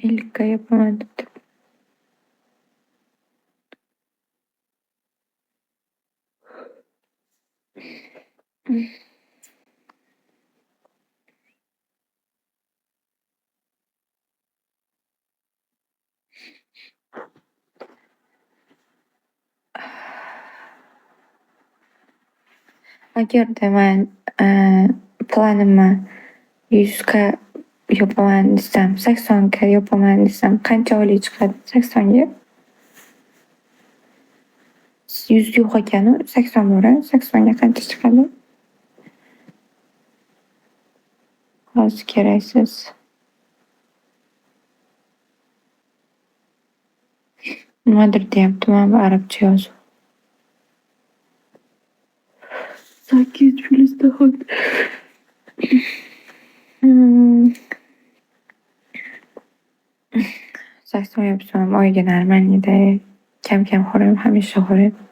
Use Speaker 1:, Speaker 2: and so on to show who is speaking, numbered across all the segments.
Speaker 1: ellikka yopaman debdi. Agarda man planimni 100 ga yopaman desam, 80 ga yopaman desam qancha oylik chiqadi 80 ga? 100 yo'q ekanu 80 bor-a? 80 ga qancha chiqadi? Hozir keraksiz. Nimadir deyapti, mana bu arabcha yozuv. 8+9. 80 yapsam oyiga normalniy-da. Kam-kam xo'rayman, hamisha xo'rayman.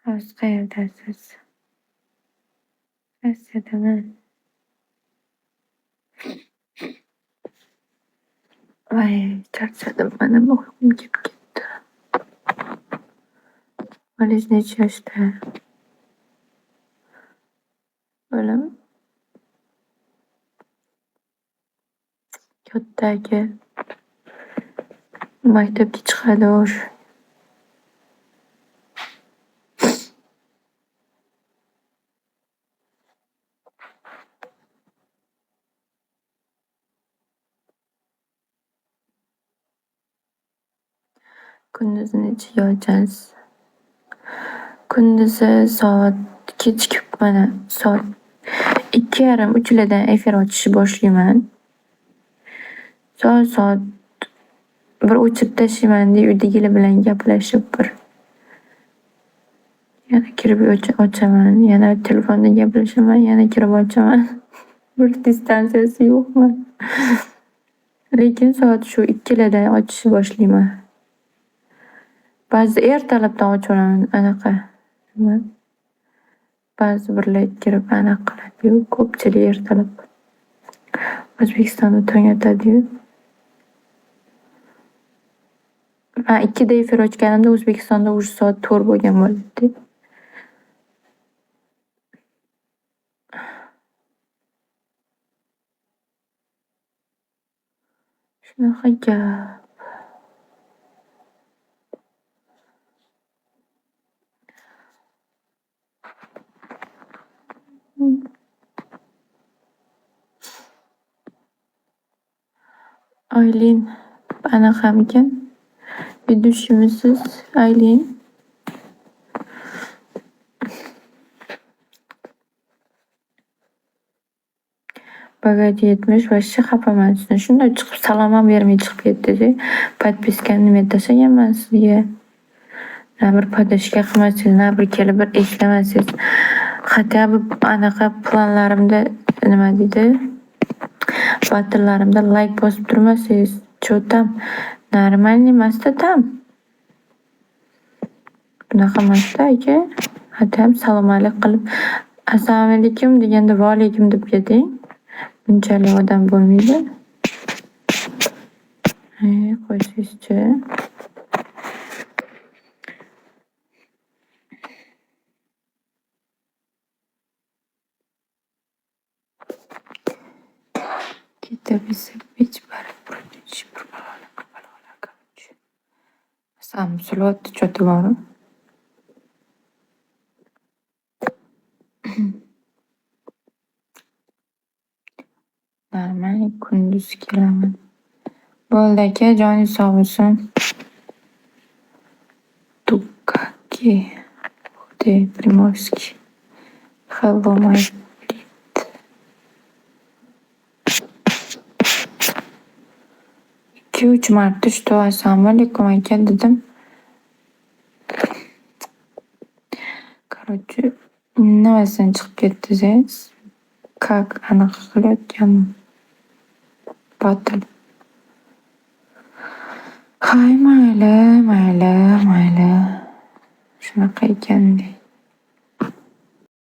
Speaker 1: Hozir qayerdasiz? Rossiyadaman. Voy, charchadim, mana bu uyqum kelib ketdi. Bolangiz necha yoshda? Bolam katta maktabga chiqadi o'sha. Kunduzi nechaga ochasiz? Kunduzi kechki mana soat 2:30-3lardan efir ochishni boshlayman. Soat 1 o'chirib tashlayman, uydagilar bilan gaplashib yana kirib ochaman, yana telefonda gaplashaman, yana kirib ochaman. Bir distansiyasi yo'qmi? Lekin soat shu 2lardan ochishni boshlayman. Ba'zi ertalabdan ochaman anaqa. Ba'zi birlar kirib anaqa qiladi-yu, ko'pchilik ertalab. O'zbekistonda tong otadi-yu. Men 2da efir ochganimda O'zbekistonda уже soat 4 bo'lgan bo'ladi. Shunaqa gap. Aylin anaqamikan? Vedущийmisiz, Aylin? Bagaj yetmish, voshcha xafaman sizdan. Shunday chiqib salom ham bermay chiqib ketdi-da. Podpiskani nima tashlaganman sizga. Na bir podashka qilmasangiz, na bir kelib bir eslamasangiz. Hatto bu anaqa planlarimda nima deydi? Batllarimda like bosib turmasangiz, что там? Normalniy emas-da tam. Bunaqa emas-da aka. Hatto salom alik qilib, assalomu alaykum deganda va alaykum deb keting. Bunchalik odam bo'lmaydi. Qo'ysangizchi. Ketabilsa hech barib burilishib balolar qiluvchi. Sam sulotni choti bormi? Normal kunduz kelaman. Bo'ldi aka, joningiz sog' bo'lsin. Tukaki. Xuddi Primorskiy. Hello my friend. 2-3 marta что assalomu alaykum aka dedim. Короче, nimasidan chiqib ketdingiz? Как anaqa qilayotgandim. Batl. Hay mayli. Shunaqa ekan.